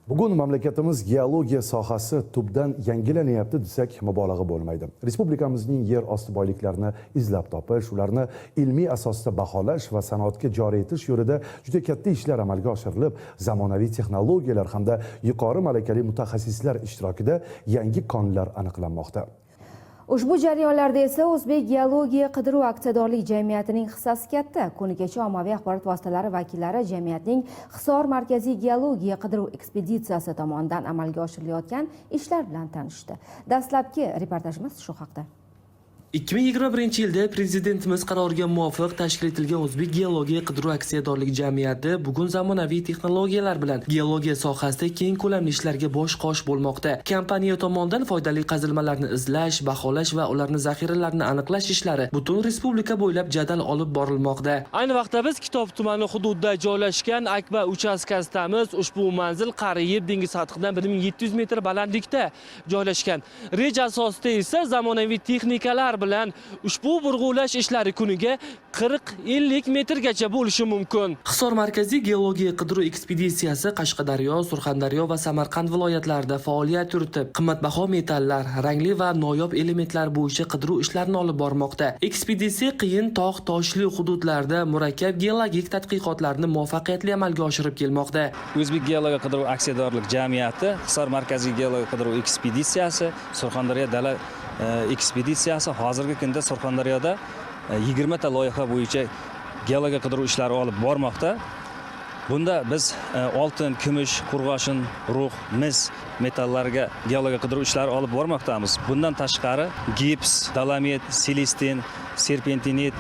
Bugun mamlakatimiz geologiya sohasi tubdan yangilanyapti desak mubolag'a bo'lmaydi. Respublikamizning yer osti boyliklarini izlab topish, ularni ilmiy asosda baholash va sanoatga joriy etish yo'lida juda katta ishlar amalga oshirilib, zamonaviy texnologiyalar hamda yuqori malakali mutaxassislar ishtirokida yangi konlar aniqlanmoqda. Ushbu jarayonlarda esa O'zbek geologiya qidiruv aksiyadorlik jamiyatining hissasi katta. Kunigacha ommaviy axborot vositalari vakillari jamiyatning Hisor markaziy geologiya qidiruv ekspeditsiyasi tomonidan amalga oshirilayotgan ishlar bilan tanishdi. Dastlabki reportajimiz shu haqda. 2021 yilda Prezidentimiz qaroriga muvofiq tashkil etilgan O'zbek geologiya qidiruv aksiyadorlik jamiyati bugun zamonaviy texnologiyalar bilan geologiya sohasida keng ko'lamli ishlarga bosh-qosh bo'lmoqda. Kompaniya tomonidan foydali qazilmalarni izlash, baholash va ularning zaxiralarini aniqlash ishlari butun respublika bo'ylab jadal olib borilmoqda. Ayni vaqtda biz Kitob tumani hududida joylashgan Akba uchastkasidamiz. Ushbu manzil qariyb dengiz sathidan 1700 metr balandlikda joylashgan. Reja asosida esa zamonaviy texnikalar bilan ushbu burg'ulash ishlari kuniga 40-50 metrgacha bo'lishi mumkin. Hisor markaziy geologiya qidiruv ekspeditsiyasi Qashqadaryo, Surxondaryo va Samarqand viloyatlarida faoliyat yuritib, qimmatbaho metallar, rangli va noyob elementlar bo'yicha qidiruv ishlarini olib bormoqda. Ekspeditsiya qiyin tog' toshli hududlarda murakkab geologik tadqiqotlarni muvaffaqiyatli amalga oshirib kelmoqda. O'zbek geologiya qidiruv aksiyadorlik jamiyati Hisor markaziy geologiya qidiruv ekspeditsiyasi, Surxondaryo dala ekspeditsiyasi hozirgi kunda Surxondaryoda 20 ta loyiha bo'yicha geologiya qidiruv ishlari olib bormoqda. Bunda biz oltin, kumush, qurg'oshin, rux, mis metallariga geologiya qidiruv ishlari olib bormoqdamiz. Bundan tashqari gips, dolomit, silestin, serpentinit,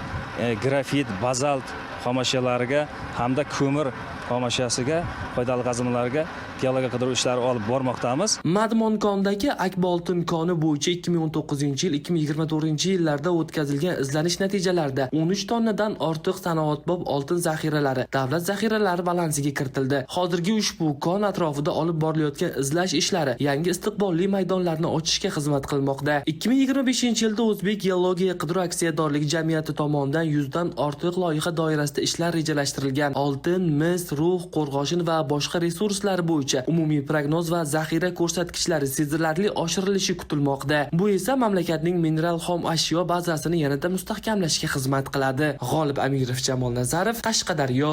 grafit, bazalt xomashiyalariga hamda ko'mir xomashiyasiga, foydali qazilmalarga geologiya qidiruv ishlari olib bormoqdamiz. Madmon kondagi Akba oltin koni bo'yicha 2019-yil, 2024-yillarda o'tkazilgan izlanish natijalarida 13 tonnadan ortiq sanoatbop oltin zaxiralari davlat zaxiralari balansiga kiritildi. Hozirgi ushbu kon atrofida olib borilayotgan izlash ishlari yangi istiqbolli maydonlarni ochishga xizmat qilmoqda. 2025-yilda O'zbek geologiya qidiruv aksiyadorlik jamiyati tomonidan 100 dan ortiq loyiha doirasida ishlar rejalashtirilgan. Oltin, mis, rux, qo'rg'oshin va boshqa resurslar bo'yicha umumiy prognoz va zaxira ko'rsatkichlari sezilarli oshirilishi kutilmoqda. Bu esa mamlakatning mineral xom ashyo bazasini yanada mustahkamlashga xizmat qiladi. G'olib Amirov, Jamol Nazarov, Qashqadaryo.